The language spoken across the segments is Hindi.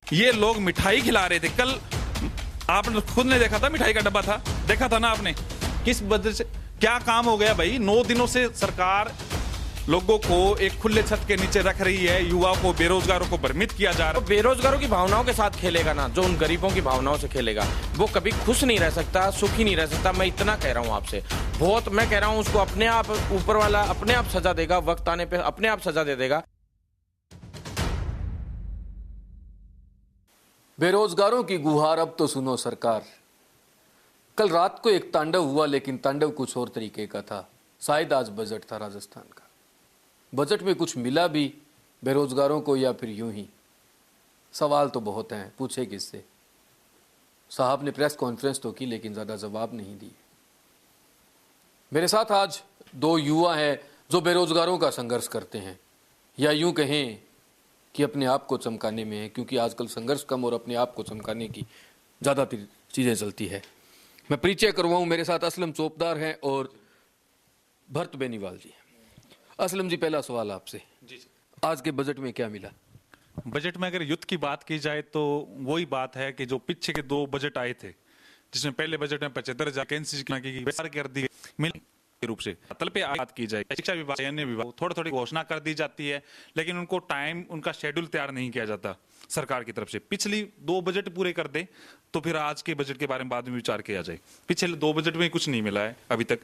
ये लोग मिठाई खिला रहे थे। कल आपने खुद ने देखा था, मिठाई का डब्बा था, देखा था ना आपने। किस वजह से क्या काम हो गया भाई? 9 दिनों से सरकार लोगों को एक खुले छत के नीचे रख रही है, युवाओं को, बेरोजगारों को भ्रमित किया जा रहा है। तो बेरोजगारों की भावनाओं के साथ खेलेगा ना, जो उन गरीबों की भावनाओं से खेलेगा, वो कभी खुश नहीं रह सकता, सुखी नहीं रह सकता। मैं इतना कह रहा हूं आपसे, बहुत मैं कह रहा हूं, उसको अपने आप ऊपर वाला अपने आप सजा देगा, वक्त आने पे अपने आप सजा दे देगा। बेरोजगारों की गुहार अब तो सुनो सरकार। कल रात को एक तांडव हुआ, लेकिन तांडव कुछ और तरीके का था। शायद आज बजट था राजस्थान का। बजट में कुछ मिला भी बेरोजगारों को या फिर यूं ही? सवाल तो बहुत हैं, पूछे किससे? साहब ने प्रेस कॉन्फ्रेंस तो की, लेकिन ज़्यादा जवाब नहीं दिए। मेरे साथ आज 2 युवा हैं जो बेरोजगारों का संघर्ष करते हैं, या यूं कहें कि अपने आप को चमकाने में है, क्योंकि आजकल संघर्ष कम और अपने आप को चमकाने की ज़्यादा चीज़ें चलती है। मैं परिचय करवाऊं, मेरे साथ असलम चौपदार हैं और भरत बेनीवाल जी। असलम जी, पहला सवाल आपसे, आज के बजट में क्या मिला? बजट में अगर युद्ध की बात की जाए तो वही बात है कि जो पीछे के 2 बजट आए थे, जिसमें पहले बजट में 75,000 वैकेंसी कर दी गई के रूप से तल पे बात की जाए। शिक्षा विभाग, अन्य विभाग थोड़ी घोषणा कर दी जाती है, लेकिन उनको टाइम, उनका शेड्यूल तैयार नहीं किया जाता सरकार की तरफ से। पिछली 2 बजट पूरे कर दे तो फिर आज के बजट के बारे में बाद में विचार किया जाए। पिछले 2 बजट में कुछ नहीं मिला है अभी तक।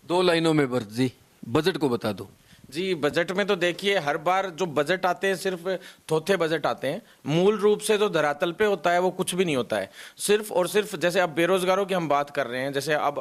2 लाइनों में भरत जी बजट को बता दो। जी, बजट में तो देखिए, हर बार जो बजट आते हैं सिर्फ थोथे बजट आते हैं। मूल रूप से जो धरातल पे होता है वो कुछ भी नहीं होता है। सिर्फ और सिर्फ जैसे अब बेरोजगारों की हम बात कर रहे हैं, जैसे अब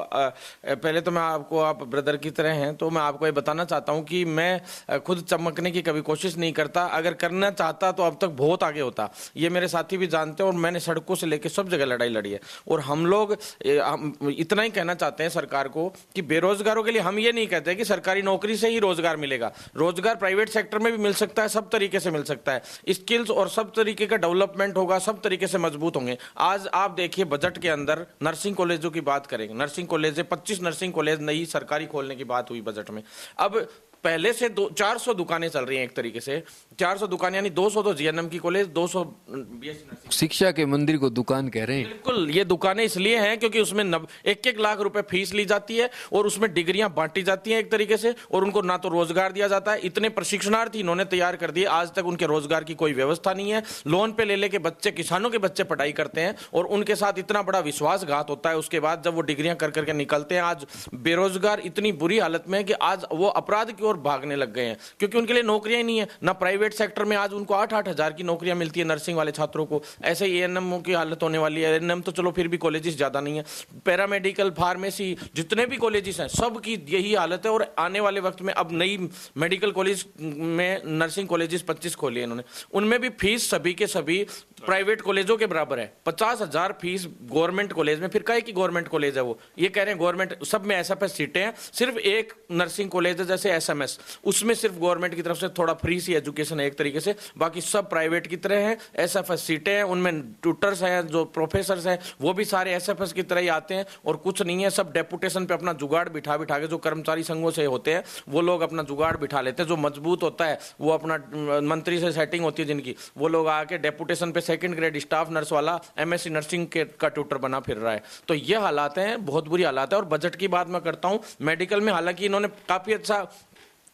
पहले तो मैं आपको, आप ब्रदर की तरह हैं तो मैं आपको ये बताना चाहता हूं कि मैं खुद चमकने की कभी कोशिश नहीं करता। अगर करना चाहता तो अब तक बहुत आगे होता। ये मेरे साथी भी जानते हैं, और मैंने सड़कों से लेकर सब जगह लड़ाई लड़ी है। और हम लोग इतना ही कहना चाहते हैं सरकार को कि बेरोजगारों के लिए हम ये नहीं कहते कि सरकारी नौकरी से ही रोजगार मिलेगा। रोजगार प्राइवेट सेक्टर में भी मिल सकता है, सब तरीके से मिल सकता है। स्किल्स और सब तरीके का डेवलपमेंट होगा, सब तरीके से मजबूत होंगे। आज आप देखिए बजट के अंदर नर्सिंग कॉलेजों की बात करेंगे, नर्सिंग कॉलेज 25 नर्सिंग कॉलेज नई सरकारी खोलने की बात हुई बजट में। अब पहले से 400 दुकानें चल रही हैं, एक तरीके से 400 दुकानें, यानी 200 तो जीएनएम की कॉलेज, 200 बीएससी नर्सिंग। शिक्षा के मंदिर को दुकान कह रहे हैं। बिल्कुल, ये दुकानें इसलिए हैं क्योंकि उसमें 1-1 लाख रुपए फीस ली जाती है और उसमें डिग्रियां बांटी जाती हैं एक तरीके से, और उनको ना तो रोजगार दिया जाता है। इतने प्रशिक्षणार्थी इन्होंने तैयार कर दिए, आज तक उनके रोजगार की कोई व्यवस्था नहीं है। लोन पे ले लेके बच्चे, किसानों के बच्चे पढ़ाई करते हैं और उनके साथ इतना बड़ा विश्वासघात होता है। उसके बाद जब वो डिग्रियां कर करके निकलते हैं, आज बेरोजगार इतनी बुरी हालत में है कि आज वो अपराध की ओर भागने लग गए हैं, क्योंकि उनके लिए नौकरियां ही नहीं है। ना प्राइवेट सेक्टर में आज उनको 8-8 हजार की नौकरियां मिलती है नर्सिंग वाले छात्रों को। ऐसे ही एएनएम की हालत होने वाली है। एएनएम तो चलो फिर भी कॉलेजेस ज्यादा नहीं है, पैरामेडिकल, फार्मेसी, जितने भी कॉलेजेस हैं सब की यही हालत है। और आने वाले वक्त में अब नई मेडिकल कॉलेज में नर्सिंग कॉलेजेस 25 खोली है इन्होंने, उनमें भी फीस सभी के सभी प्राइवेट कॉलेजों के बराबर है। 50,000 फीस गवर्नमेंट कॉलेज में। फिर काहे की गवर्नमेंट कॉलेज है वो? ये कह रहे हैं गवर्नमेंट, सब में एसएफएस सीटें हैं। सिर्फ एक नर्सिंग कॉलेज है जैसे एसएमएस, उसमें सिर्फ गवर्नमेंट की तरफ से थोड़ा फ्री सी एजुकेशन है एक तरीके से, बाकी सब प्राइवेट की तरह है। एसएफएस सीटें हैं, उनमें ट्यूटर्स हैं, जो प्रोफेसर हैं वो भी सारे एसएफएस की तरह ही आते हैं, और कुछ नहीं है। सब डेपुटेशन पे अपना जुगाड़ बिठा बिठा के, जो कर्मचारी संघों से होते हैं वो लोग अपना जुगाड़ बिठा लेते हैं। जो मजबूत होता है वो अपना मंत्री से सेटिंग होती है जिनकी, वो लोग आके डेपुटेशन पे सेकंड ग्रेड स्टाफ नर्स वाला एमएससी नर्सिंग के का ट्यूटर बना फिर रहा है। तो ये हालात हैं, बहुत बुरी हालात है। और बजट की बात मैं करता हूं, मेडिकल में हालांकि इन्होंने काफी अच्छा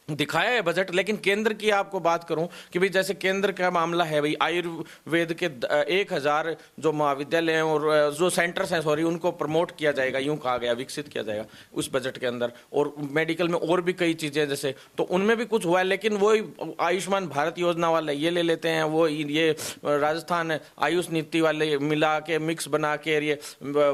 दिखाया है बजट, लेकिन केंद्र की आपको बात करूं कि भाई जैसे केंद्र का मामला है, भाई आयुर्वेद के 1,000 जो महाविद्यालय हैं और जो सेंटर्स हैं, सॉरी, उनको प्रमोट किया जाएगा, यूं कहा गया, विकसित किया जाएगा उस बजट के अंदर। और मेडिकल में और भी कई चीजें जैसे, तो उनमें भी कुछ हुआ है, लेकिन वो आयुष्मान भारत योजना वाले ये ले लेते हैं, वो ये राजस्थान आयुष नीति वाले मिला के मिक्स बना के, ये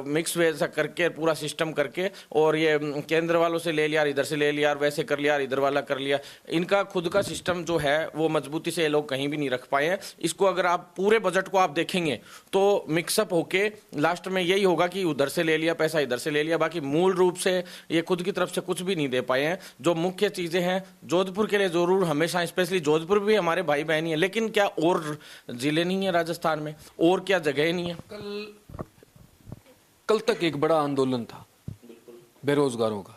मिक्स वैसा करके पूरा सिस्टम करके, और ये केंद्र वालों से ले लिया, इधर से ले लिया, वैसे कर लिया, इधर वाला कर लिया। इनका खुद का सिस्टम जो है वो मजबूती से ये लोग कहीं भी नहीं रख पाए हैं। इसको अगर आप पूरे बजट को आप देखेंगे तो मिक्सअप होके लास्ट में यही होगा कि उधर से ले लिया पैसा, इधर से ले लिया, बाकी मूल रूप से ये खुद की तरफ से कुछ भी नहीं दे पाए हैं। जो मुख्य चीजें हैं जोधपुर के लिए जरूर हमेशा, स्पेशली जोधपुर भी हमारे भाई बहन ही है, लेकिन क्या और जिले नहीं है राजस्थान में, और क्या जगह नहीं है? कल तक एक बड़ा आंदोलन था बेरोजगारों का,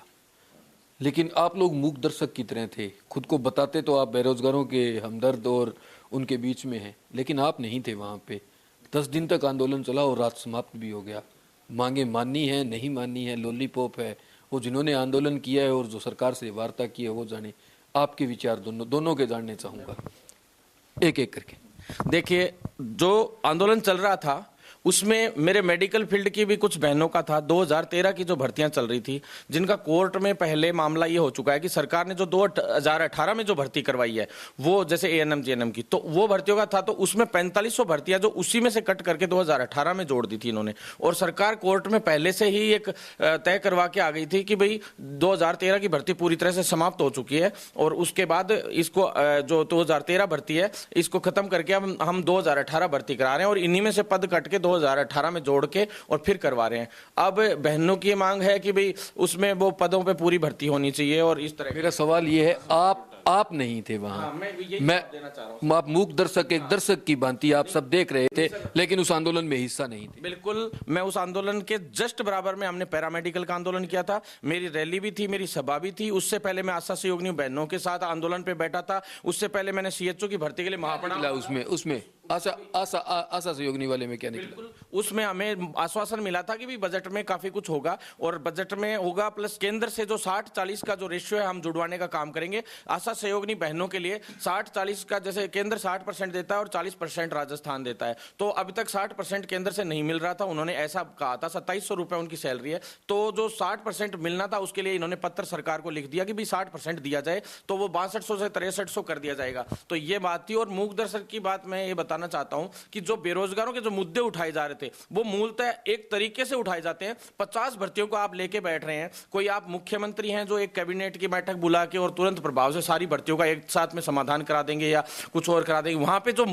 लेकिन आप लोग मूक दर्शक की तरह थे। खुद को बताते तो आप बेरोजगारों के हमदर्द और उनके बीच में हैं, लेकिन आप नहीं थे वहाँ पे। 10 दिन तक आंदोलन चला और रात समाप्त भी हो गया। मांगे माननी है, नहीं माननी है, लॉलीपॉप है, वो जिन्होंने आंदोलन किया है और जो सरकार से वार्ता की है वो जाने। आपके विचार दोनों के जानने चाहूँगा, एक एक करके। देखिए, जो आंदोलन चल रहा था उसमें मेरे मेडिकल फील्ड की भी कुछ बहनों का था। 2013 की जो भर्तियां चल रही थी, जिनका कोर्ट में पहले मामला ये हो चुका है कि सरकार ने जो 2018 में जो भर्ती करवाई है, वो जैसे एएनएम जीएनएम की, तो वो भर्तियों का था, तो उसमें 4500 भर्तियां जो उसी में से कट करके 2018 में जोड़ दी थी इन्होंने। और सरकार कोर्ट में पहले से ही एक तय करवा के आ गई थी कि भाई 2013 की भर्ती पूरी तरह से समाप्त हो चुकी है और उसके बाद इसको जो 2013 भर्ती है इसको खत्म करके हम 2018 भर्ती करा रहे हैं और इन्हीं में से पद कट के 2018 में जोड़ के और फिर करवा रहे हैं। अब बहनों की मांग है कि भाई उसमें वो पदों पे पूरी भर्ती होनी चाहिए और इस तरह। मेरा सवाल ये है, आप नहीं थे वहां। हाँ, मैं आप मूक दर्शक, एक दर्शक की भांति आप सब देख रहे थे, लेकिन उस आंदोलन में हिस्सा नहीं थे। बिल्कुल, मैं उस आंदोलन के जस्ट बराबर में, हमने पैरामेडिकल का आंदोलन किया था, मेरी रैली भी थी, मेरी सभा भी थी। उससे पहले मैं आशा सहयोगिनी बहनों के साथ आंदोलन पे बैठा था। उससे पहले मैंने सीएचओ की भर्ती के लिए महापड़ा उसमें आशा सहयोगिनी वाले में क्या निकला? उसमें हमें आश्वासन मिला था कि भी बजट में काफी कुछ होगा और बजट में होगा, प्लस केंद्र से जो 60-40 का जो रेशियो है हम जुड़वाने का काम करेंगे। आशा सहयोगिनी बहनों के लिए 60-40 का, जैसे केंद्र 60% देता है और 40% राजस्थान देता है, तो अभी तक 60% केंद्र से नहीं मिल रहा था। उन्होंने ऐसा कहा था, 2700 रुपए उनकी सैलरी है, तो जो 60% मिलना था उसके लिए इन्होंने पत्र सरकार को लिख दिया कि भी 60% दिया जाए, तो वो 6200 से 6300 कर दिया जाएगा। तो ये बात थी। और मूक दर्शक की बात मैं ये बताना चाहता हूं कि जो बेरोजगारों के जो मुद्दे उठाए जा रहे थे वो मूलतः एक तरीके से उठाए जाते हैं। 50 भर्तियों को आप लेके बैठ रहे हैं, कोई आप मुख्यमंत्री हैं जो एक कैबिनेट की बैठक बुला के और तुरंत प्रभाव से सारी भर्तियों का एक साथ में समाधान करा देंगे या कुछ और करा देंगे। वहां पे जो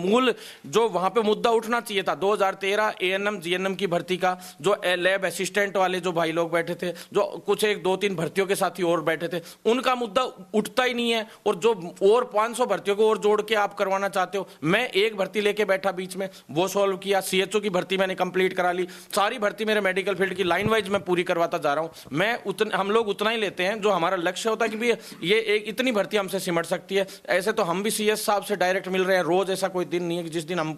वहां पे मुद्दा उठना चाहिए था 2013 एएनएम जीएनएम की भर्ती का, जो लैब असिस्टेंट वाले जो भाई लोग बैठे थे, जो कुछ 1-2-3 भर्तियों के साथी और बैठे थे, उनका मुद्दा उठता ही नहीं है। और जो और 500 भर्तियों को और जोड़ के आप करवाना चाहते हो, मैं एक भर्ती लेके बैठा बीच में, वो सॉल्व किया। सीएचओ की भर्ती मैंने कंप्लीट करा ली, सारी भर्ती मेरे मेडिकल फील्ड की लाइन वाइज मैं पूरी करवाता जा रहा हूं। हम लोग उतना ही लेते हैं जो हमारा लक्ष्य होता है कि ये एक इतनी भर्ती हमसे सिमट सकती है। ऐसे तो हम भी सीएस साहब से डायरेक्ट मिल रहे हैं रोज, ऐसा कोई दिन नहीं है कि जिस दिन हम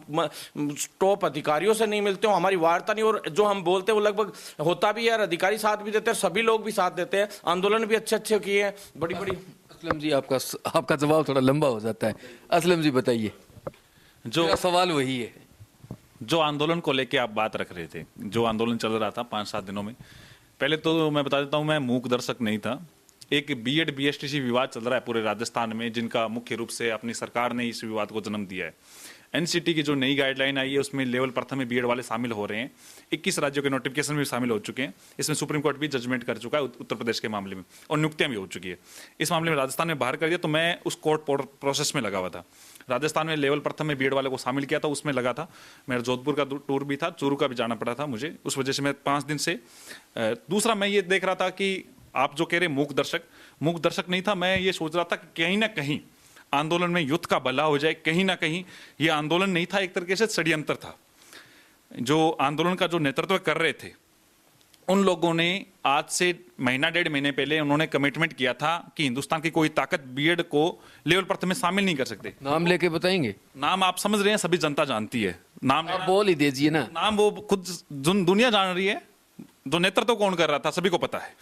टॉप अधिकारियों से नहीं मिलते हो, हमारी वार्ता नहीं, और जो हम बोलते हैं वो लगभग होता भी है। अधिकारी साथ भी देते हैं, सभी लोग भी साथ देते हैं, आंदोलन भी अच्छे किए हैं, बड़ी। असलम जी, आपका जवाब थोड़ा लंबा हो जाता है। असलम जी बताइए, जो सवाल वही है। जो आंदोलन को लेके आप बात रख रहे थे, जो आंदोलन चल रहा था 5-7 दिनों में, पहले तो मैं बता देता हूं, मैं मूक दर्शक नहीं था। एक बीएड बीएसटीसी विवाद चल रहा है पूरे राजस्थान में, जिनका मुख्य रूप से अपनी सरकार ने इस विवाद को जन्म दिया है। एनसीटी की जो नई गाइडलाइन आई है उसमें लेवल प्रथम में बीएड वाले शामिल हो रहे हैं। 21 राज्यों के नोटिफिकेशन में शामिल हो चुके हैं। इसमें सुप्रीम कोर्ट भी जजमेंट कर चुका है उत्तर प्रदेश के मामले में, और नियुक्तियां भी हो चुकी है। इस मामले में राजस्थान में बाहर कर दिया, तो मैं उस कोर्ट प्रोसेस में लगा हुआ था। राजस्थान में लेवल प्रथम में बीएड वाले को शामिल किया था, उसमें लगा था। मेरा जोधपुर का टूर भी था, चूरू का भी जाना पड़ा था मुझे, उस वजह से मैं 5 दिन से। दूसरा, मैं ये देख रहा था कि आप जो कह रहे मूक दर्शक नहीं था। मैं ये सोच रहा था कि कहीं ना कहीं आंदोलन में युद्ध का भला हो जाए। कहीं ना कहीं ये आंदोलन नहीं था, एक तरीके से षड्यंत्र था। जो आंदोलन का जो नेतृत्व कर रहे थे उन लोगों ने आज से 1-1.5 महीने पहले उन्होंने कमिटमेंट किया था कि हिंदुस्तान की कोई ताकत बीएड को लेवल प्रथम में शामिल नहीं कर सकते। नाम लेके बताएंगे? नाम आप समझ रहे हैं, सभी जनता जानती है। नाम आप बोल ही दीजिए ना। नाम वो खुद दुनिया जान रही है। जो नेतृत्व कौन कर रहा था सभी को पता है।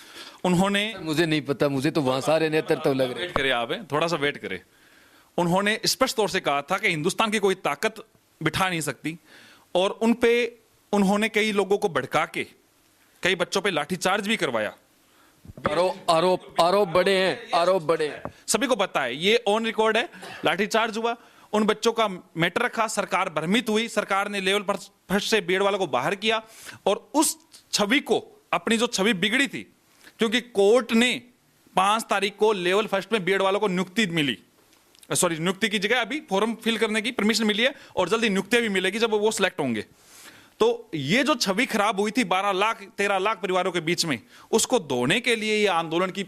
उन्होंने, मुझे नहीं पता, मुझे तो वहां सारे नेतृत्व लग रहे। वेट करें आप, थोड़ा सा वेट करें। उन्होंने स्पष्ट तौर से कहा था कि हिंदुस्तान की कोई ताकत बिठा नहीं सकती, और उन पे उन्होंने कई लोगों को भड़का के कई बच्चों पे लाठीचार्ज भी करवाया। आरोप बड़े हैं। सभी को पता है, ये ऑन रिकॉर्ड है। लाठीचार्ज हुआ, उन बच्चों का मैटर रखा, सरकार भ्रमित हुई, सरकार ने लेवल फर्स्ट से बीएड वालों को बाहर किया, और उस छवि को, अपनी जो छवि बिगड़ी थी, क्योंकि कोर्ट ने 5 तारीख को लेवल फर्स्ट में बीएड वालों को नियुक्ति की जगह अभी फॉर्म फिल करने की परमिशन मिली है, और जल्दी नियुक्तियां भी मिलेगी जब वो सिलेक्ट होंगे। तो ये जो छवि खराब हुई थी 13 लाख परिवारों के बीच में, उसको धोने के लिए ये आंदोलन की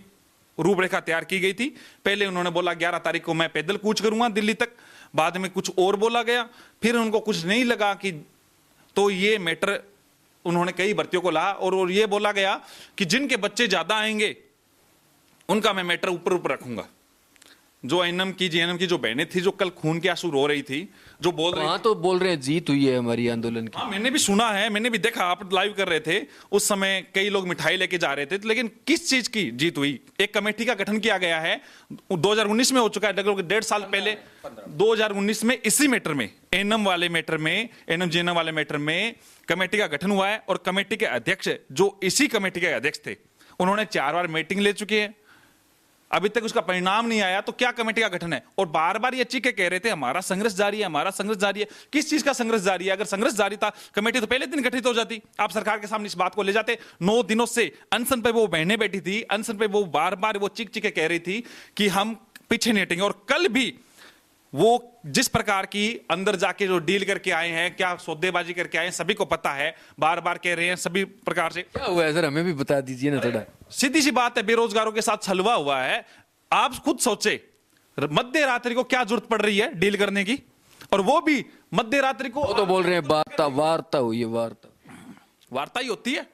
रूपरेखा तैयार की गई थी। पहले उन्होंने बोला 11 तारीख को मैं पैदल कूच करूंगा दिल्ली तक, बाद में कुछ और बोला गया, फिर उनको कुछ नहीं लगा कि, तो ये मैटर उन्होंने कई भर्तियों को ला, और ये बोला गया कि जिनके बच्चे ज्यादा आएंगे उनका मैं मैटर ऊपर रखूंगा। जो एनएम की जीएनएम की जो बहनें थी, जो कल खून के आंसू रो रही थी, जो बोल रही वहां तो बोल रहे हैं जीत हुई है हमारी आंदोलन की। हाँ, मैंने भी सुना है, मैंने भी देखा, आप लाइव कर रहे थे उस समय, कई लोग मिठाई लेके जा रहे थे, लेकिन किस चीज की जीत हुई? एक कमेटी का गठन किया गया है, 2019 में हो चुका है, लगभग 1.5 साल पहले 2019 में इसी मैटर में, एनएम वाले मैटर में, एनएम जीएनएम वाले मैटर में कमेटी का गठन हुआ है। और कमेटी के अध्यक्ष, जो इसी कमेटी के अध्यक्ष थे, उन्होंने 4 बार मीटिंग ले चुके हैं, अभी तक उसका परिणाम नहीं आया, तो क्या कमेटी का गठन है? और बार बार ये चीखें कह रहे थे हमारा संघर्ष जारी है, हमारा संघर्ष जारी है। किस चीज का संघर्ष जारी है? अगर संघर्ष जारी था, कमेटी तो पहले दिन गठित हो जाती, आप सरकार के सामने इस बात को ले जाते। 9 दिनों से अनशन पे वो बहनें बैठी थी, अनशन पे वो बार बार वो चीख कह रही थी कि हम पीछे नहीं हटेंगे। और कल भी वो जिस प्रकार की अंदर जाके जो डील करके आए हैं, क्या सौदेबाजी करके आए हैं, सभी को पता है, बार बार कह रहे हैं सभी प्रकार से। क्या हुआ है सर, हमें भी बता दीजिए ना थोड़ा। सीधी सी बात है, बेरोजगारों के साथ छलवा हुआ है। आप खुद सोचे, मध्य रात्रि को क्या जरूरत पड़ रही है डील करने की, और वो भी मध्य रात्रि को। वो तो बोल रहे हैं वार्ता हुई है, वार्ता ही होती है,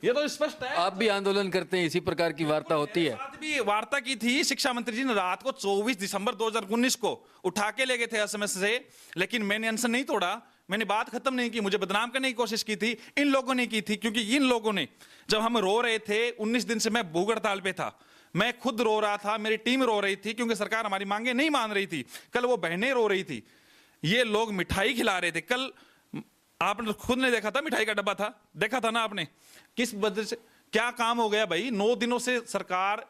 ये तो स्पष्ट है। आप भी आंदोलन करते हैं, इसी प्रकार की वार्ता होती है। साथ भी वार्ता की थी, शिक्षा मंत्री जी ने रात को 24 दिसंबर 2019 को उठा के ले गए थे एसएमएस से, लेकिन मैंने अनशन नहीं तोड़ा, मैंने बात खत्म नहीं की, मुझे बदनाम करने की कोशिश की थी, इन लोगों ने की थी। क्योंकि इन लोगों ने, जब हम रो रहे थे 19 दिन से, मैं भूख हड़ताल पे था, मैं खुद रो रहा था, मेरी टीम रो रही थी, क्योंकि सरकार हमारी मांगे नहीं मान रही थी। कल वो बहनें रो रही थी, ये लोग मिठाई खिला रहे थे। कल आपने खुद ने देखा था, मिठाई का डब्बा था, देखा था ना आपने, किस वजह से क्या काम हो गया भाई? 9 दिनों से सरकार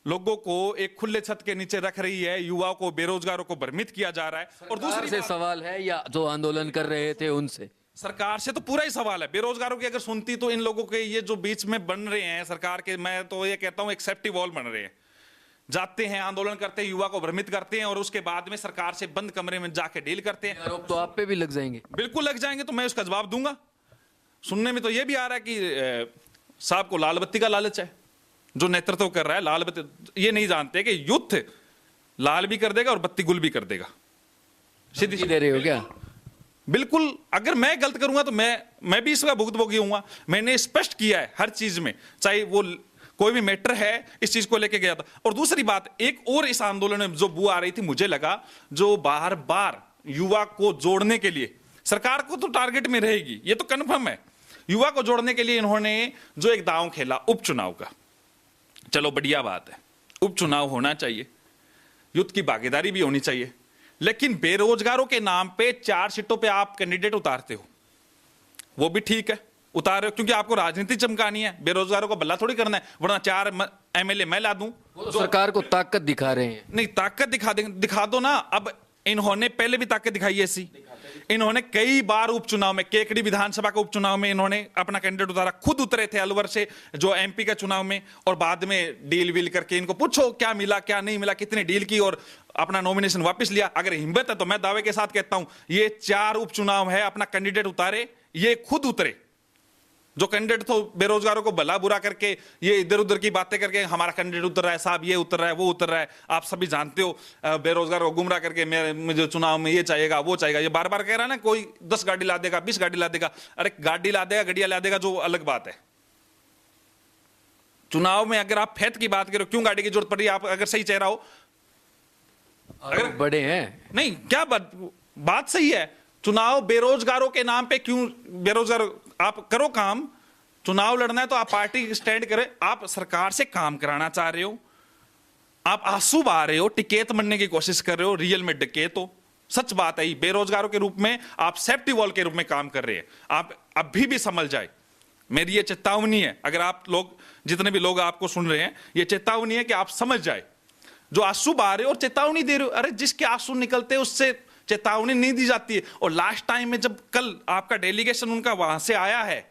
लोगों को एक खुले छत के नीचे रख रही है, युवाओं को, बेरोजगारों को भ्रमित किया जा रहा है। और दूसरी से सवाल है या जो आंदोलन कर रहे थे उनसे? सरकार से तो पूरा ही सवाल है। बेरोजगारों की अगर सुनती तो इन लोगों के ये जो बीच में बन रहे हैं सरकार के, मैं तो ये कहता हूं एक सेफ्टी वॉल बन रहे हैं, जाते हैं आंदोलन करते हैं, युवा को भ्रमित करते हैं, और उसके बाद में सरकार से बंद कमरे में जाके डील करते हैं। आरोप तो आप पे भी लग जाएंगे। बिल्कुल लग जाएंगे, तो मैं उसका जवाब दूंगा। सुनने में तो ये भी आ रहा है कि साहब को लाल बत्ती का लालच है, जो नेतृत्व कर रहा है लाल बत्ती, ये नहीं जानते कि युद्ध लाल भी कर देगा और बत्ती गुल भी कर देगा। सीधी दे रहे हो क्या? बिल्कुल, अगर मैं गलत करूंगा तो मैं भी इसका भुगतभोगी हूंगा। मैंने स्पष्ट किया है हर चीज में, चाहे वो कोई भी मैटर है, इस चीज को लेके गया था। और दूसरी बात, एक और इस आंदोलन में जो बू आ रही थी, मुझे लगा जो बार बार युवा को जोड़ने के लिए, सरकार को तो टारगेट में रहेगी, ये तो कन्फर्म है, युवा को जोड़ने के लिए इन्होंने जो एक दांव खेला उपचुनाव का, चलो बढ़िया बात है, उपचुनाव होना चाहिए, युद्ध की भागीदारी भी होनी चाहिए, लेकिन बेरोजगारों के नाम पे 4 सीटों पे आप कैंडिडेट उतारते हो, वो भी ठीक है, उतार रहे हो क्योंकि आपको राजनीति चमकानी है, बेरोजगारों को भला थोड़ी करना है, वरना 4 एमएलए मैं ला दूं। तो सरकार को ताकत दिखा रहे हैं। नहीं, ताकत दिखा दो ना। अब इन्होंने पहले भी ताकत दिखाई ऐसी, इन्होंने कई बार उपचुनाव में, केकड़ी विधानसभा के उपचुनाव में इन्होंने अपना कैंडिडेट उतारा, खुद उतरे थे अलवर से जो एमपी का चुनाव में, और बाद में डील वील करके इनको पूछो क्या मिला क्या नहीं मिला, कितने डील की, और अपना नॉमिनेशन वापस लिया। अगर हिम्मत है तो मैं दावे के साथ कहता हूं, ये 4 उपचुनाव है, अपना कैंडिडेट उतारे, ये खुद उतरे। जो कैंडिडेट तो बेरोजगारों को भला बुरा करके, ये इधर उधर की बातें करके, हमारा कैंडिडेट उतर रहा है साहब, ये उतर रहा है, वो उतर रहा है, आप सभी जानते हो, बेरोजगार को गुमराह करके मुझे चुनाव में ये चाहिएगा वो चाहिएगा, ये बार बार कह रहा है ना, कोई 10 गाड़ी ला देगा, 20 गाड़ी ला देगा। अरे गाड़ी ला देगा, गड़िया ला देगा, जो अलग बात है। चुनाव में अगर आप फैत की बात करो, क्यों गाड़ी की जरूरत पड़ी? आप अगर सही चेहरा हो, अगर बड़े हैं, नहीं क्या बात सही है, चुनाव बेरोजगारों के नाम पे क्यों? बेरोजगार, आप करो काम, चुनाव लड़ना है तो आप पार्टी स्टैंड करें। आप सरकार से काम कराना चाह रहे हो, आप आंसू बहा रहे हो, टिकैत बनने की कोशिश कर रहे हो, रियल में डकैत हो। सच बात है, बेरोजगारों के रूप में आप सेफ्टी वॉल के रूप में काम कर रहे हैं। आप अभी भी संभल जाए, मेरी ये चेतावनी है। अगर आप लोग, जितने भी लोग आपको सुन रहे हैं, ये चेतावनी है कि आप समझ जाए, जो आंसू बहा रहे हो और चेतावनी दे रहे हो, अरे जिसके आंसू निकलते हैं उससे चेतावनी नहीं दी जाती है। और लास्ट टाइम में जब कल आपका डेलीगेशन उनका वहां से आया है,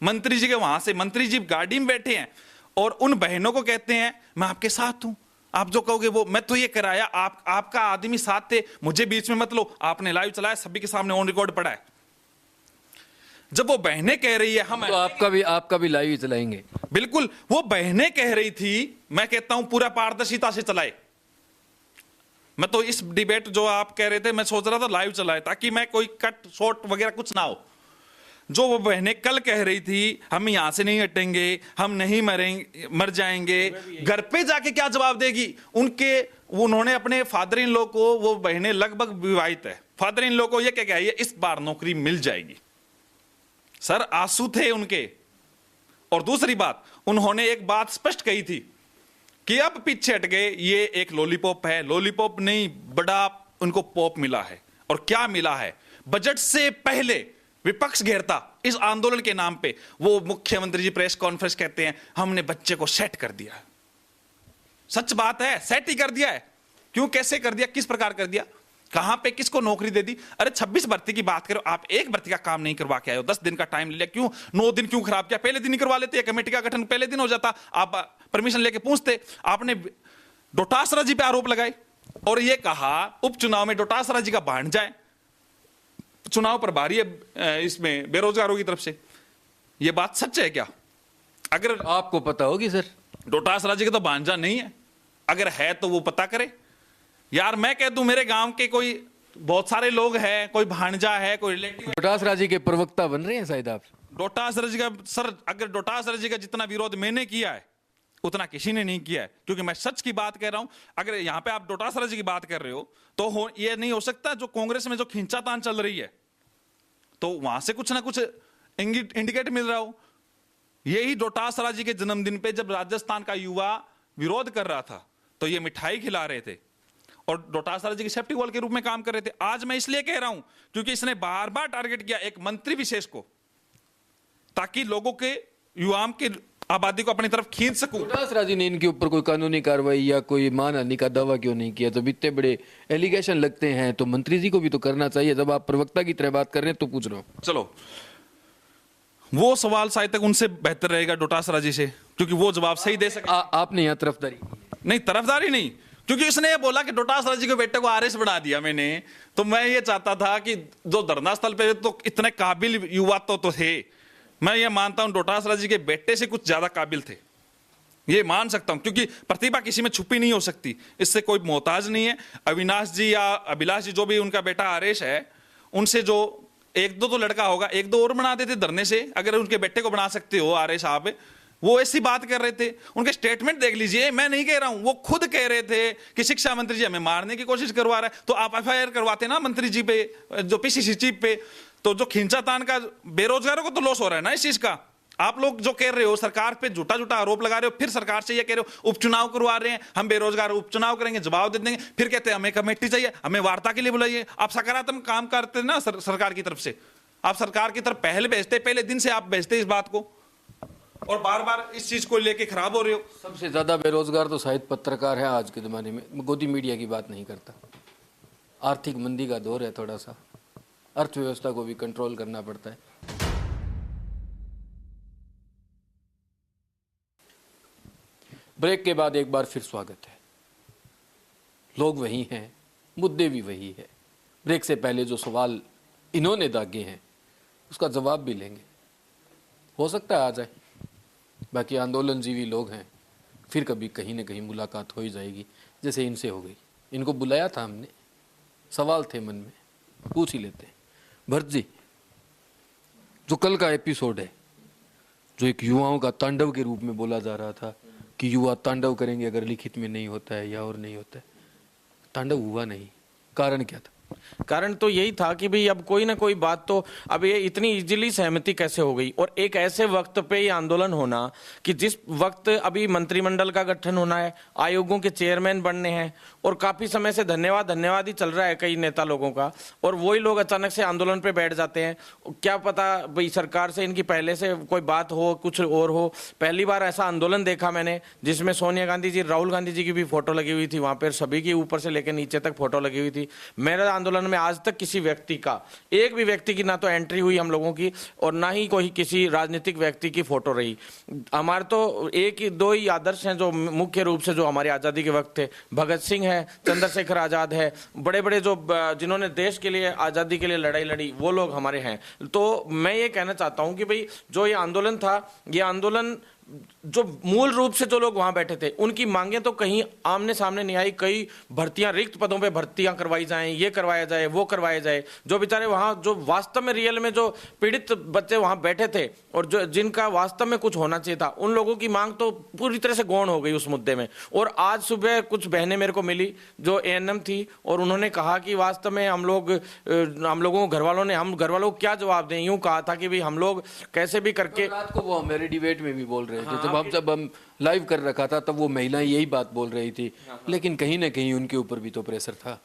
मंत्री जी के वहां से, मंत्री जी गाड़ी में बैठे हैं और उन बहनों को कहते हैं मैं आपके साथ हूं, आप जो कहोगे वो, मैं तो ये कराया, आपका आदमी साथ थे, मुझे बीच में मत लो। आपने लाइव चलाया, सभी के सामने ऑन रिकॉर्ड पड़ा है। जब वो बहनें कह रही है हम, तो आपका भी लाइव चलाएंगे। बिल्कुल, वो बहनें कह रही थी, मैं कहता हूं पूरा पारदर्शिता से चलाए। मैं तो इस डिबेट जो आप कह रहे थे, मैं सोच रहा था लाइव चलाए, ताकि मैं कोई कट शॉट वगैरह कुछ ना हो। जो वो बहनें कल कह रही थी हम यहां से नहीं हटेंगे, हम नहीं मरेंगे, मर जाएंगे, घर पे जाके क्या जवाब देगी? उनके उन्होंने अपने फादर इन लॉ को, वो बहनें लगभग विवाहित है, फादर इन लॉ को ये क्या है, इस बार नौकरी मिल जाएगी। सर आंसू थे उनके। और दूसरी बात, उन्होंने एक बात स्पष्ट कही थी कि अब पीछे हट गए, ये एक लॉलीपॉप है, लॉलीपॉप नहीं, बड़ा उनको पॉप मिला है। और क्या मिला है? बजट से पहले विपक्ष घेरता इस आंदोलन के नाम पे, वो मुख्यमंत्री जी प्रेस कॉन्फ्रेंस कहते हैं हमने बच्चे को सेट कर दिया। सच बात है, सेट ही कर दिया है। क्यों, कैसे कर दिया, किस प्रकार कर दिया, कहां पे किसको नौकरी दे दी? अरे 26 भर्ती की बात करो, आप एक भर्ती का काम नहीं करवा के आए हो, 10 दिन का टाइम ले लिया, क्यों 9 दिन क्यों खराब किया? पहले दिन ही करवा लेते, कमेटी का गठन पहले दिन हो जाता, आप परमिशन लेके पूछते। आपने डोटासरा जी पे आरोप लगाए और ये कहा उपचुनाव में डोटासरा जी का भांजा है, चुनाव प्रभारी है इसमें बेरोजगारों की तरफ से। ये बात सच है क्या? अगर आपको पता होगी सर, डोटासरा जी का तो भांजा नहीं है, अगर है तो वो पता करे यार। मैं कह दूं मेरे गांव के कोई बहुत सारे लोग हैं, कोई भांजा है, कोई रिलेटिव। डोटासरा जी के प्रवक्ता बन रहे हैं शायद आप। डोटासरा जी का सर, अगर डोटासरा जी का जितना विरोध मैंने किया है उतना किसी ने नहीं किया है, क्योंकि मैं सच की बात कह रहा हूं। अगर यहां पे आप डोटासरा जी की बात कर रहे हो तो ये नहीं हो सकता जो कांग्रेस में जो खींचातान चल रही है, तो वहां से कुछ ना कुछ इंडिकेट मिल रहा हो। यही डोटासरा जी के जन्मदिन पे जब राजस्थान का युवा विरोध कर रहा था तो ये मिठाई खिला रहे थे और डोटासरा जी के सेफ्टी वॉल के रूप में काम कर रहे थे। आज मैं इसलिए कह रहा हूं क्योंकि इसने बार बार टारगेट किया एक मंत्री विशेष को, ताकि लोगों के, युवाओं की आबादी को अपनी तरफ खींच सकूं। डोटासरा जी ने इनके ऊपर कोई कानूनी कार्रवाई या कोई मानहानि का दावा क्यों नहीं किया? जब इतने बड़े एलिगेशन लगते हैं तो मंत्री जी को भी तो करना चाहिए। जब आप प्रवक्ता की तरह बात कर रहे हैं तो पूछ रहा हूं। चलो, वो सवाल शायद तक उनसे बेहतर रहेगा डोटासरा जी से, क्योंकि वो जवाब सही दे सके। आपने यहाँ तरफदारी नहीं, तरफदारी नहीं, क्योंकि इसने ये बोला कि डोटासरा जी के बेटे को आरएस बना दिया मैंने, तो मैं ये चाहता था कि जो धरना स्थल पे तो इतने काबिल युवा तो थे, मैं ये मानता हूं डोटासरा जी के बेटे से कुछ ज्यादा काबिल थे, ये मान सकता हूं, क्योंकि प्रतिभा किसी में छुपी नहीं हो सकती, इससे कोई मोहताज नहीं है। अविनाश जी या अभिलाष जी, जो भी उनका बेटा आरेश है, उनसे जो एक दो तो लड़का होगा, एक दो और बना देते धरने से, अगर उनके बेटे को बना सकते हो आरेश साहब। वो ऐसी बात कर रहे थे, उनके स्टेटमेंट देख लीजिए, मैं नहीं कह रहा हूं, वो खुद कह रहे थे कि शिक्षा मंत्री जी हमें मारने की कोशिश करवा रहा है, तो आप एफआईआर करवाते ना मंत्री जी पे, जो पीसीसी चीफ पे। तो जो खींचातान का, बेरोजगारों को तो लॉस हो रहा है ना इस चीज का। आप लोग जो कह रहे हो सरकार पे झूठा झूठा आरोप लगा रहे हो, फिर सरकार से ये कह रहे हो उपचुनाव करवा रहे हैं, हम बेरोजगार उपचुनाव करेंगे, जवाब दे देंगे, फिर कहते हैं हमें कमेटी चाहिए, हमें वार्ता के लिए बुलाइए। आप सकारात्मक काम करते ना सरकार की तरफ से, आप सरकार की तरफ पहले भेजते, पहले दिन से आप भेजते इस बात को, और बार बार इस चीज को लेके खराब हो रहे हो। सबसे ज्यादा बेरोजगार तो शायद पत्रकार है आज के जमाने में। गोदी मीडिया की बात नहीं करता। आर्थिक मंदी का दौर है, थोड़ा सा अर्थव्यवस्था को भी कंट्रोल करना पड़ता है। ब्रेक के बाद एक बार फिर स्वागत है। लोग वही हैं, मुद्दे भी वही है। ब्रेक से पहले जो सवाल इन्होंने दागे हैं उसका जवाब भी लेंगे, हो सकता है आ जाए। बाकी आंदोलनजीवी लोग हैं, फिर कभी कहीं ना कहीं मुलाकात हो ही जाएगी, जैसे इनसे हो गई। इनको बुलाया था हमने, सवाल थे मन में, पूछ ही लेते हैं। भरत जी, जो कल का एपिसोड है, जो एक युवाओं का तांडव के रूप में बोला जा रहा था कि युवा तांडव करेंगे अगर लिखित में नहीं होता है या और नहीं होता है, तांडव हुआ नहीं। कारण क्या था? कारण तो यही था कि भाई अब कोई ना कोई बात तो, अब ये इतनी इजीली सहमति कैसे हो गई, और एक ऐसे वक्त पे ये आंदोलन होना कि जिस वक्त अभी मंत्रिमंडल का गठन होना है, आयोगों के चेयरमैन बनने हैं, और काफी समय से धन्यवाद ही चल रहा है कई नेता लोगों का, और वही लोग अचानक से आंदोलन पे बैठ जाते हैं। क्या पता भाई सरकार से इनकी पहले से कोई बात हो, कुछ और हो। पहली बार ऐसा आंदोलन देखा मैंने जिसमें सोनिया गांधी जी, राहुल गांधी जी की भी फोटो लगी हुई थी, वहां पर सभी की ऊपर से लेकर नीचे तक फोटो लगी हुई थी। मेरा आंदोलन में आज तक किसी व्यक्ति का, एक भी व्यक्ति की ना तो एंट्री हुई हम लोगों की, और ना ही कोई किसी राजनीतिक व्यक्ति की फोटो रही। हमारे तो एक ही दो ही आदर्श हैं जो मुख्य रूप से जो हमारी आजादी के वक्त थे, भगत सिंह है, चंद्रशेखर आजाद है, बड़े बड़े जो जिन्होंने देश के लिए, आजादी के लिए लड़ाई लड़ी, वो लोग हमारे हैं। तो मैं ये कहना चाहता हूं कि भाई जो ये आंदोलन था, ये आंदोलन जो मूल रूप से जो लोग वहां बैठे थे उनकी मांगे तो कहीं आमने सामने नहीं आई। कई भर्तियां, रिक्त पदों पे भर्तियां करवाई जाएं, ये करवाया जाए, वो करवाया जाए। जो बेचारे वहां, जो वास्तव में रियल में जो पीड़ित बच्चे वहां बैठे थे और जो जिनका वास्तव में कुछ होना चाहिए था, उन लोगों की मांग तो पूरी तरह से गौण हो गई उस मुद्दे में। और आज सुबह कुछ बहनें मेरे को मिली जो एएनएम थी, और उन्होंने कहा कि वास्तव में हम लोगों को घर वालों को क्या जवाब दें। यूं कहा था कि भाई हम लोग कैसे भी करके, रात को वो हमारे डिबेट में भी बोल रहे थे, जब हम लाइव कर रखा था तब वो महिलाएं यही बात बोल रही थी। लेकिन कहीं ना कहीं उनके ऊपर भी तो प्रेशर था।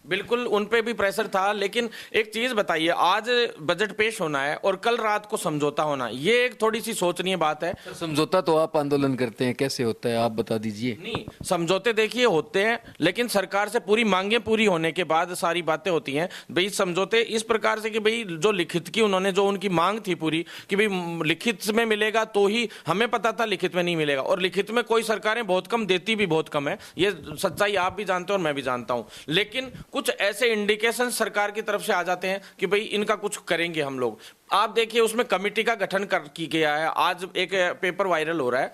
बिल्कुल उन पे भी प्रेशर था। लेकिन एक चीज बताइए, आज बजट पेश होना है और कल रात को समझौता होना, ये एक थोड़ी सी सोचनीय बात है। समझौता तो आप आंदोलन करते हैं, कैसे होता है आप बता दीजिए। नहीं, समझौते देखिए होते हैं, लेकिन सरकार से पूरी मांगे पूरी होने के बाद सारी बातें होती हैं। भाई समझौते इस प्रकार से कि भाई जो लिखित की उन्होंने जो उनकी मांग थी पूरी कि भाई लिखित में मिलेगा तो ही, हमें पता था लिखित में नहीं मिलेगा, और लिखित में कोई सरकारें बहुत कम देती भी बहुत कम है, ये सच्चाई आप भी जानते हो और मैं भी जानता हूं। लेकिन कुछ ऐसे इंडिकेशन सरकार की तरफ से आ जाते हैं कि भाई इनका कुछ करेंगे हम लोग। आप देखिए उसमें कमेटी का गठन की गया है। आज एक पेपर वायरल हो रहा है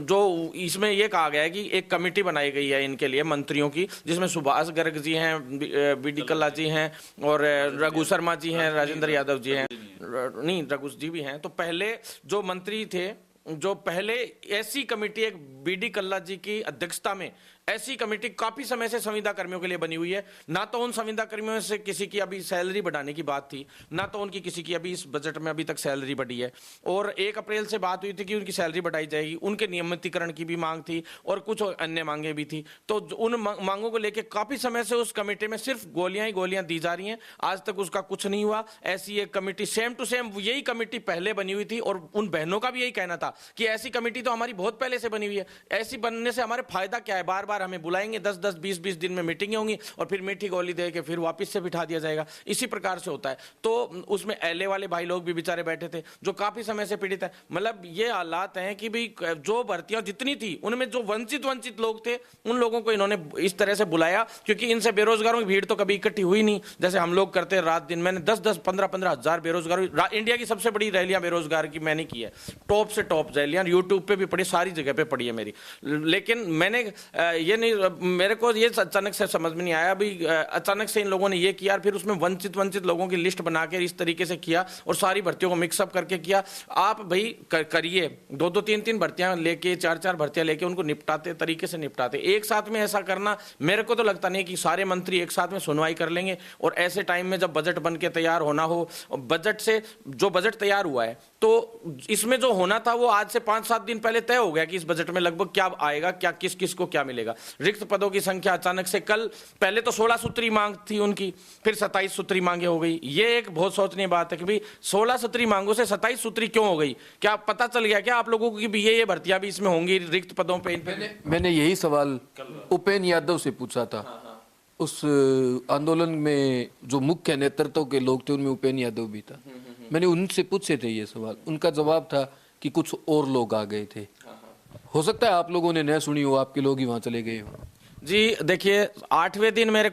जो इसमें यह कहा गया है कि एक कमेटी बनाई गई है इनके लिए मंत्रियों की, जिसमें सुभाष गर्ग जी हैं, बीडी कल्ला जी हैं और रघु शर्मा जी हैं, राजेंद्र यादव जी हैं, नहीं रघु जी भी हैं। तो पहले जो मंत्री थे, जो पहले ऐसी कमेटी, एक बीडी कल्ला जी की अध्यक्षता में ऐसी कमेटी काफी समय से संविदा कर्मियों के लिए बनी हुई है। ना तो उन संविदा कर्मियों से किसी की अभी सैलरी बढ़ाने की बात थी, ना तो उनकी किसी की अभी इस बजट में अभी तक सैलरी बढ़ी है। और 1 अप्रैल से बात हुई थी कि उनकी सैलरी बढ़ाई जाएगी, उनके नियमितीकरण की भी मांग थी और कुछ अन्य मांगे भी थी। तो उन मांगों को लेकर काफी समय से उस कमेटी में सिर्फ गोलियां ही गोलियां दी जा रही हैं, आज तक उसका कुछ नहीं हुआ। ऐसी एक कमेटी सेम टू सेम यही कमेटी पहले बनी हुई थी, और उन बहनों का भी यही कहना था कि ऐसी कमेटी तो हमारी बहुत पहले से बनी हुई है, ऐसी बनने से हमारे फायदा क्या है, बार बार हमें बुलाएंगे, 10-10, 20-20 दिन में मीटिंगें होंगी और फिर मीठी गोली दे के फिर वापस से बिठा दिया जाएगा। इसी प्रकार से होता है। तो उसमें एलए वाले भाई लोग भी बेचारे बैठे थे जो काफी समय से पीड़ित है। मतलब ये हालात हैं कि भाई जो भर्तियां जितनी थी उनमें जो वंचित लोग थे उन लोगों को इन्होंने इस तरह से बुलाया, क्योंकि इनसे बेरोजगारों की भीड़ तो कभी इकट्ठी हुई नहीं जैसे हम लोग करते रात दिन। मैंने 10-10, 15-15 हजार बेरोजगार, इंडिया की सबसे बड़ी रैलियां बेरोजगार की मैंने की है, टॉप से टॉप रैलियां, यूट्यूब पे भी पड़ी, सारी जगह पे पड़ी है मेरी। लेकिन मैंने ये नहीं, मेरे को ये अचानक से समझ में नहीं आया अभी अचानक से इन लोगों ने ये किया, फिर उसमें वंचित लोगों की लिस्ट बना के इस तरीके से किया और सारी भर्तियों को मिक्सअप करके किया। आप भाई करिए 2-2, 3-3 भर्तियां लेके, 4-4 भर्तियां लेके उनको निपटाते तरीके से निपटाते। एक साथ में ऐसा करना मेरे को तो लगता नहीं कि सारे मंत्री एक साथ में सुनवाई कर लेंगे। और ऐसे टाइम में जब बजट बन के तैयार होना हो, बजट से जो बजट तैयार हुआ है तो इसमें जो होना था वो आज से 5-7 दिन पहले तय हो गया कि इस बजट में लगभग क्या आएगा, क्या किस किस को क्या मिलेगा। रिक्त पदों की संख्या अचानक से कल, पहले तो 16 सूत्री मांग थी उनकी, फिर 27 सूत्री मांगे हो गई। ये एक बहुत सोचनीय बात है कि भाई 16 सूत्री मांगों से 27 सूत्री क्यों हो गई? क्या पता चल गया क्या आप लोगों को कि भी ये भर्तियां भी इसमें होंगी रिक्त पदों पे? मैंने यही सवाल उपेन्द्र यादव से पूछा था। उस आंदोलन में जो मुख्य नेतृत्व के लोग थे उनमें उपेन्द्र यादव भी था। मैंने उनसे पूछे थे ये सवाल, उनका जवाब था कि कुछ और लोग आ गए थे। हो सकता है आप लोगों ने न सुनी हो, आपके लोग ही वहां चले गए हो। जी देखिए, 8वें दिन मेरे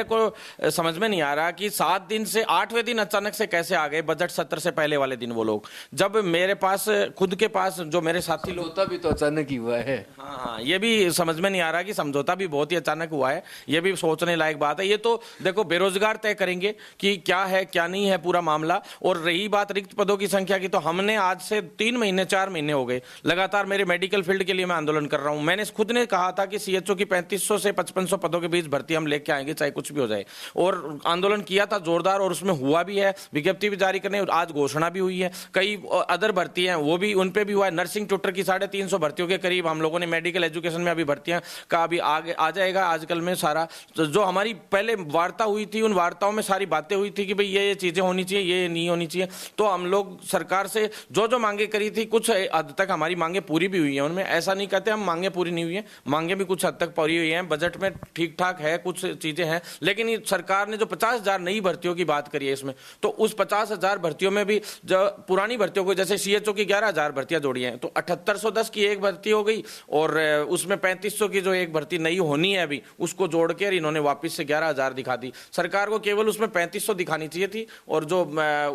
को समझ में नहीं आ रहा कि 7 दिन से 8वें दिन अचानक से कैसे आ गए बजट सत्र से पहले वाले दिन वो लोग, जब मेरे पास खुद के पास जो मेरे साथी लोग, समझौता भी तो अचानक ही हुआ है। हाँ, ये भी समझ में नहीं आ रहा कि समझौता भी बहुत ही अचानक हुआ है। ये भी सोचने लायक बात है। ये तो देखो बेरोजगार तय करेंगे कि क्या है क्या नहीं है पूरा मामला। और रही बात रिक्त पदों की संख्या की, तो हमने आज से 3 महीने 4 महीने हो गए लगातार मेरे मेडिकल फील्ड के लिए मैं आंदोलन कर रहा हूं। मैंने खुद ने कहा था कि सीएचओ की 3500 से 5500 पदों के बीच भर्ती हम लेके आएंगे चाहे कुछ भी हो जाए, और आंदोलन किया था जोरदार और उसमें हुआ भी है। विज्ञप्ति भी जारी करने, आज घोषणा भी हुई है। कई अदर भर्ती हैं वो भी, उन पे भी हुआ है। नर्सिंग ट्यूटर की 350 भर्तियों के करीब हम लोगों ने, मेडिकल एजुकेशन में अभी भर्तियां का अभी आगे आ जाएगा आजकल में सारा। जो हमारी पहले वार्ता हुई थी उन वार्ताओं में सारी बातें हुई थी कि भाई ये चीजें होनी चाहिए, ये नहीं होनी चाहिए। तो हम लोग सरकार से जो मांगे करी थी कुछ हद तक हमारी मांगे पूरी भी हुई है। उनमें ऐसा नहीं कहते हम मांगे पूरी नहीं हुई है, मांगे भी कुछ हद तक पड़ी हुई हैं, बजट में ठीक ठाक है, कुछ चीजें हैं, लेकिन ये सरकार ने जो 50,000 नई भर्तियों की बात करी है इसमें, तो उस 50,000 भर्तियों में भी जो पुरानी भर्तियों को, जैसे सीएचओ की 11,000 भर्तियां जोड़ी हैं, तो 7810 की एक भर्ती हो गई, और उसमें 3500 की जो एक भर्ती नई होनी है अभी, उसको जोड़ के इन्होंने वापस से 11,000 दिखा दी। सरकार को केवल उसमें 3500 दिखानी चाहिए थी, और जो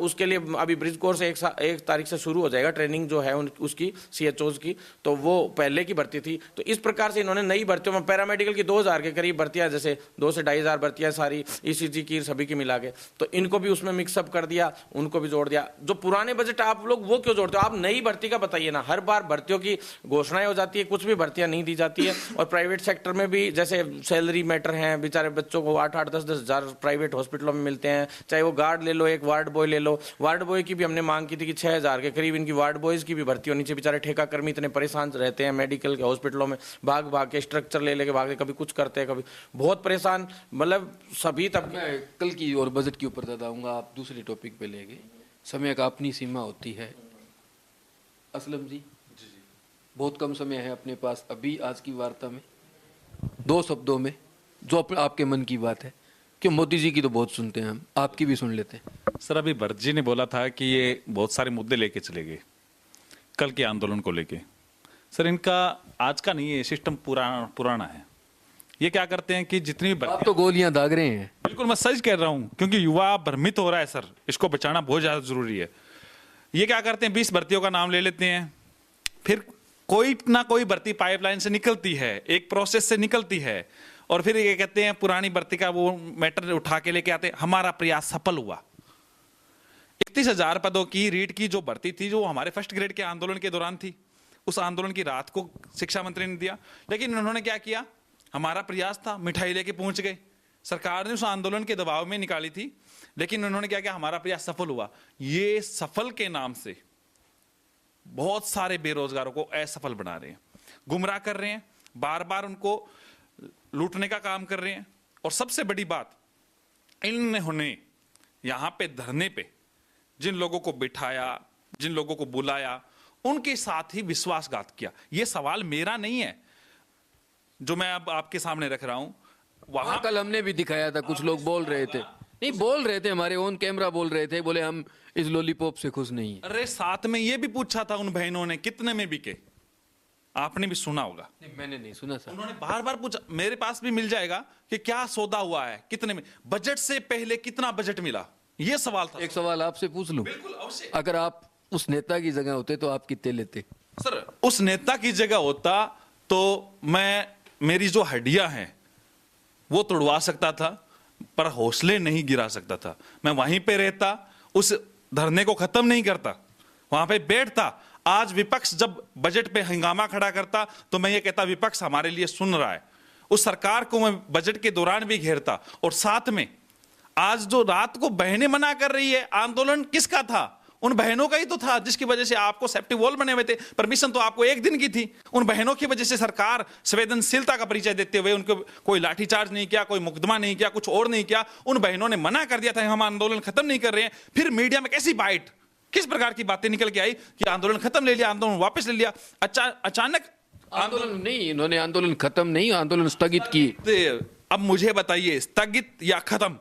उसके लिए अभी ब्रिज कोर्स 1 तारीख से शुरू हो जाएगा, ट्रेनिंग जो है उसकी सीएचओज की, तो वो पहले की भर्ती थी। तो इस प्रकार से इन्होंने नई भर्तियों में पैरामेडिकल की 2,000 के करीब भर्तियां, जैसे 2 से 2,500 भर्तियां सारी ईसीजी की सभी की मिला के, तो इनको भी उसमें मिक्सअप कर दिया, उनको भी जोड़ दिया। जो पुराने बजट आप लोग वो क्यों जोड़ते हो? आप नई भर्ती का बताइए ना। हर बार भर्तियों की घोषणाएं हो जाती है, कुछ भी भर्तियां नहीं दी जाती है। और प्राइवेट सेक्टर में भी जैसे सैलरी मैटर है, बेचारे बच्चों को 8-8, 10-10 हजार प्राइवेट हॉस्पिटलों में मिलते हैं, चाहे वो गार्ड ले लो, एक वार्ड बॉय ले लो। वार्ड बॉय की भी हमने मांग की थी कि 6,000 के करीब इनकी वार्ड बॉयज की भी भर्ती होनी चाहिए। बेचारे ठेका कर्मी इतने परेशान रहते हैं मेडिकल के हॉस्पिटलों में, भाग भाग के स्ट्रक्चर ले लेके भागे, कभी कुछ करते हैं, कभी बहुत परेशान, मतलब सभी तब। मैं कल की और बजट के ऊपर बताऊंगा, आप दूसरे टॉपिक पे ले गए। समय का अपनी सीमा होती है। असलम जी, बहुत कम समय है अपने पास अभी आज की वार्ता में, 2 शब्दों में जो आपके मन की बात है, क्यों मोदी जी की तो बहुत सुनते हैं हम, आपकी भी सुन लेते हैं। सर, अभी भरत जी ने बोला था कि ये बहुत सारे मुद्दे लेके चले गए कल के आंदोलन को लेके। सर, इनका आज का नहीं है, सिस्टम पुराना है। ये क्या करते हैं कि जितनी भी आप तो गोलियां दाग रहे हैं। बिल्कुल मैं सच कह रहा हूं, क्योंकि युवा भ्रमित हो रहा है सर, इसको बचाना बहुत ज्यादा जरूरी है। ये क्या करते हैं, 20 भर्तियों का नाम ले लेते हैं, फिर कोई ना कोई भर्ती पाइपलाइन से निकलती है, एक प्रोसेस से निकलती है, और फिर ये कहते हैं पुरानी भर्ती का वो मैटर उठा के लेके आते हैं, हमारा प्रयास सफल हुआ। 31,000 पदों की रीट की जो भर्ती थी, जो हमारे फर्स्ट ग्रेड के आंदोलन के दौरान थी, उस आंदोलन की रात को शिक्षा मंत्री ने दिया, लेकिन उन्होंने क्या किया, हमारा प्रयास था, मिठाई लेके पहुंच गए। सरकार ने उस आंदोलन के दबाव में निकाली थी, लेकिन उन्होंने क्या किया, हमारा प्रयास सफल हुआ। ये सफल के नाम से बहुत सारे बेरोजगारों को असफल बना रहे हैं, गुमराह कर रहे हैं, बार बार उनको लूटने का काम कर रहे हैं। और सबसे बड़ी बात, इन्होंने यहां पे धरने पे जिन लोगों को बिठाया, जिन लोगों को बुलाया, उनके साथ ही विश्वासघात किया। यह सवाल मेरा नहीं है जो मैं अब आपके सामने रख रहा हूं। वहां कल हमने भी दिखाया था, कुछ लोग बोल रहे थे, नहीं बोल रहे थे, हमारे ऑन कैमरा बोल रहे थे, बोले हम इस लॉलीपॉप से खुश नहीं है। अरे साथ में ये भी पूछा था उन बहनों ने कितने में बिके, आपने भी सुना होगा। नहीं, मैंने नहीं सुना सर। उन्होंने बार बार पूछा, मेरे पास भी मिल जाएगा कि क्या सौदा हुआ है, कितने में, बजट से पहले कितना बजट मिला, ये सवाल था। एक सवाल आपसे पूछ लूं, बिल्कुल अवश्य। अगर आप उस नेता की जगह होते तो आप कितने लेते? सर, उस नेता की जगह होता तो मैं, मेरी जो हड्डियां हैं वो तोड़वा सकता था, पर हौसले नहीं गिरा सकता था। मैं वहीं पे रहता, उस धरने को खत्म नहीं करता, वहां पे बैठता। आज विपक्ष जब बजट पे हंगामा खड़ा करता तो मैं ये कहता, विपक्ष हमारे लिए सुन रहा है। उस सरकार को मैं बजट के दौरान भी घेरता। और साथ में आज जो रात को बहनें मना कर रही है, आंदोलन किसका था? उन बहनों का ही तो था, जिसकी वजह से आपको सेफ्टी वॉल बने हुए थे। परमिशन तो आपको 1 दिन की थी। उन बहनों की वजह से सरकार संवेदनशीलता का परिचय देते हुए उनको कोई लाठीचार्ज नहीं किया, कोई मुकदमा नहीं किया, कुछ और नहीं किया। उन बहनों ने मना कर दिया था, हम आंदोलन खत्म नहीं कर रहे हैं। फिर मीडिया में कैसी बाइट, किस प्रकार की बातें निकल के आई कि आंदोलन खत्म ले लिया, आंदोलन वापस ले लिया। अचानक आंदोलन नहीं, इन्होंने आंदोलन खत्म नहीं, आंदोलन स्थगित की। अब मुझे बताइए, स्थगित या खत्म,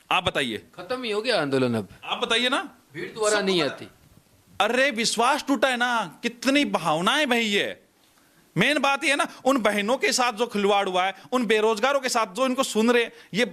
आप बताइए। खत्म ही हो गया आंदोलन, अब आप बताइए ना। भीड़ दोबारा नहीं आती। अरे विश्वास टूटा है ना, कितनी भावनाएं बही है। मेन बात ये है ना, उन बहनों के साथ जो खिलवाड़ हुआ है, उन बेरोजगारों के साथ जो इनको सुन रहे, ये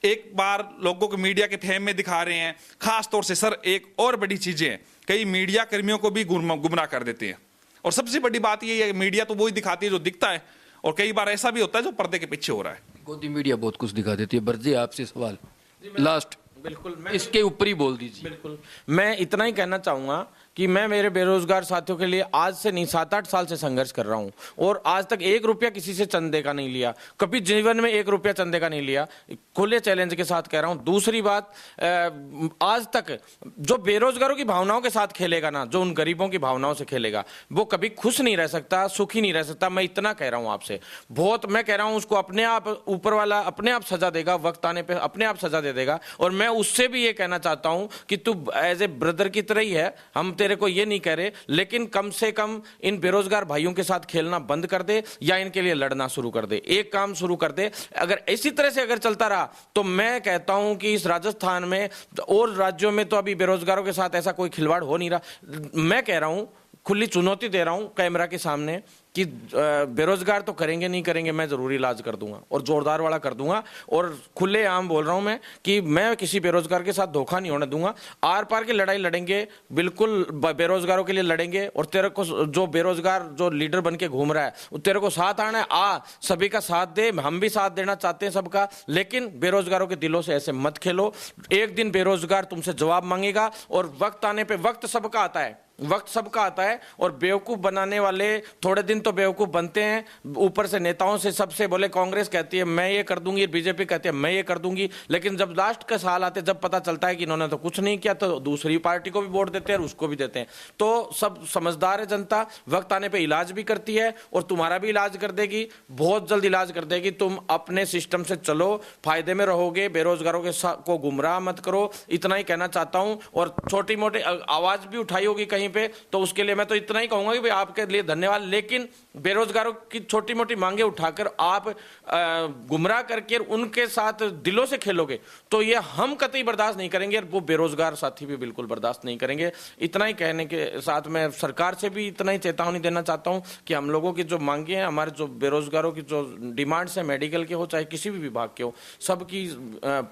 एक बार लोगों को मीडिया के फेम में दिखा रहे हैं। खास तौर से सर, एक और बड़ी चीजें हैं, कई मीडिया कर्मियों को भी गुमराह कर देते हैं। और सबसे बड़ी बात ये है, मीडिया तो वही दिखाती है जो दिखता है, और कई बार ऐसा भी होता है जो पर्दे के पीछे हो रहा है। गोदी मीडिया बहुत कुछ दिखा देती है। बर्जी, आपसे सवाल लास्ट, बिल्कुल इसके ऊपर ही बोल दीजिए। बिल्कुल, मैं इतना ही कहना चाहूंगा कि मैं मेरे बेरोजगार साथियों के लिए आज से नहीं 7-8 साल से संघर्ष कर रहा हूं, और आज तक 1 रुपया किसी से चंदे का नहीं लिया, कभी जीवन में 1 रुपया चंदे का नहीं लिया। खुले चैलेंज के साथ कह रहा हूं। दूसरी बात, आज तक जो बेरोजगारों की भावनाओं के साथ खेलेगा ना, जो उन गरीबों की भावनाओं से खेलेगा, वो कभी खुश नहीं रह सकता, सुखी नहीं रह सकता। मैं इतना कह रहा हूं आपसे, बहुत मैं कह रहा हूं, उसको अपने आप ऊपर वाला अपने आप सजा देगा, वक्त आने पर अपने आप सजा दे देगा। और मैं उससे भी ये कहना चाहता हूं कि तू एज ए ब्रदर की तरह ही है, हम तेरे को ये नहीं कह रहे, लेकिन कम से कम इन बेरोजगार भाइयों के साथ खेलना बंद कर दे या इनके लिए लड़ना शुरू कर दे, एक काम शुरू कर दे। अगर इसी तरह से अगर चलता रहा तो मैं कहता हूं कि इस राजस्थान में और राज्यों में तो अभी बेरोजगारों के साथ ऐसा कोई खिलवाड़ हो नहीं रहा। मैं कह रहा हूं, खुली चुनौती दे रहा हूं कैमरा के सामने कि बेरोजगार तो करेंगे नहीं करेंगे, मैं जरूर इलाज कर दूंगा और जोरदार वाला कर दूंगा। और खुले आम बोल रहा हूं मैं कि मैं किसी बेरोजगार के साथ धोखा नहीं होने दूंगा। आर पार की लड़ाई लड़ेंगे, बिल्कुल बेरोजगारों के लिए लड़ेंगे। और तेरे को जो बेरोजगार जो लीडर बन के घूम रहा है तेरे को साथ आना है, आ सभी का साथ दे, हम भी साथ देना चाहते हैं सबका, लेकिन बेरोजगारों के दिलों से ऐसे मत खेलो। एक दिन बेरोजगार तुमसे जवाब मांगेगा और वक्त आने पर, वक्त सबका आता है, वक्त सबका आता है, और बेवकूफ बनाने वाले थोड़े दिन तो बेवकूफ बनते हैं, ऊपर से नेताओं से सबसे बोले, कांग्रेस कहती है मैं ये कर दूंगी, बीजेपी कहती है मैं ये कर दूंगी, लेकिन जब लास्ट का साल आते, जब पता चलता है कि इन्होंने तो कुछ नहीं किया, तो दूसरी पार्टी को भी वोट देते हैं और उसको भी देते हैं। तो सब समझदार है जनता, वक्त आने पर इलाज भी करती है और तुम्हारा भी इलाज कर देगी, बहुत जल्द इलाज कर देगी। तुम अपने सिस्टम से चलो, फायदे में रहोगे, बेरोजगारों के को गुमराह मत करो, इतना ही कहना चाहता हूं। और छोटी मोटी आवाज भी उठाई होगी कहीं पे, तो उसके लिए मैं तो इतना ही कहूंगा कि भाई आपके लिए धन्यवाद, लेकिन बेरोजगारों की छोटी मोटी मांगे उठाकर आप गुमराह करके उनके साथ दिलों से खेलोगे तो ये हम कतई बर्दाश्त नहीं करेंगे, और वो बेरोजगार साथी भी बिल्कुल बर्दाश्त नहीं करेंगे। इतना ही कहने के साथ मैं सरकार से भी इतना ही चेतावनी देना चाहता हूं कि हम लोगों की जो मांगे हैं, हमारे जो बेरोजगारों की जो डिमांड्स है, मेडिकल के हो चाहे किसी भी विभाग के हो, सबकी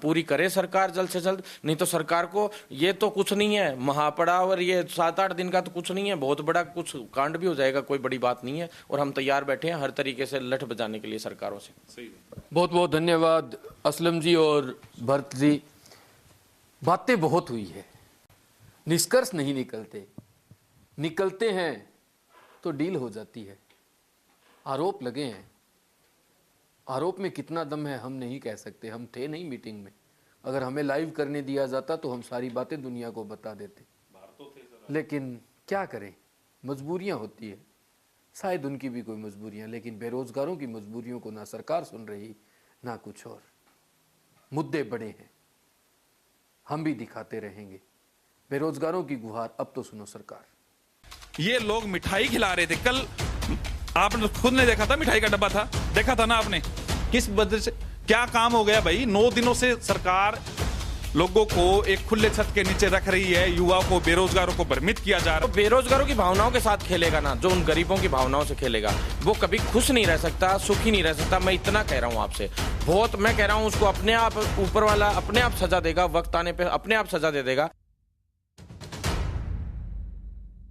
पूरी करे सरकार जल्द से जल्द। नहीं तो सरकार को ये तो कुछ नहीं है, महापड़ाव और ये 7-8 दिन का तो कुछ नहीं है, बहुत बड़ा कुछ कांड भी हो जाएगा, कोई बड़ी बात नहीं है। और हम तैयार बैठे हैं हर तरीके से लठ बजाने के लिए सरकारों से। बहुत बहुत धन्यवाद असलम जी और भरत जी। बातें बहुत हुई है, निष्कर्ष नहीं निकलते हैं तो डील हो जाती है। आरोप लगे हैं, आरोप में कितना दम है हम नहीं कह सकते, हम थे नहीं मीटिंग में। अगर हमें लाइव करने दिया जाता तो हम सारी बातें दुनिया को बता देते, लेकिन क्या करें, मजबूरियां होती है, शायद उनकी भी कोई मजबूरियां, लेकिन बेरोजगारों की मजबूरियों को ना सरकार सुन रही ना कुछ और। मुद्दे बड़े हैं, हम भी दिखाते रहेंगे। बेरोजगारों की गुहार अब तो सुनो सरकार। ये लोग मिठाई खिला रहे थे कल, आपने खुद ने देखा था, मिठाई का डब्बा था, देखा था ना आपने, किस वजह से क्या काम हो गया भाई। 9 दिनों से सरकार लोगों को एक खुले छत के नीचे रख रही है, युवा को, बेरोजगारों को भ्रमित किया जा रहा तो है। बेरोजगारों की भावनाओं के साथ खेलेगा ना, जो उन गरीबों की भावनाओं से खेलेगा, वो कभी खुश नहीं रह सकता, सुखी नहीं रह सकता। मैं इतना कह रहा हूं आपसे, बहुत मैं कह रहा हूं, उसको अपने आप ऊपर वाला अपने आप सजा देगा, वक्त आने पे अपने आप सजा दे देगा।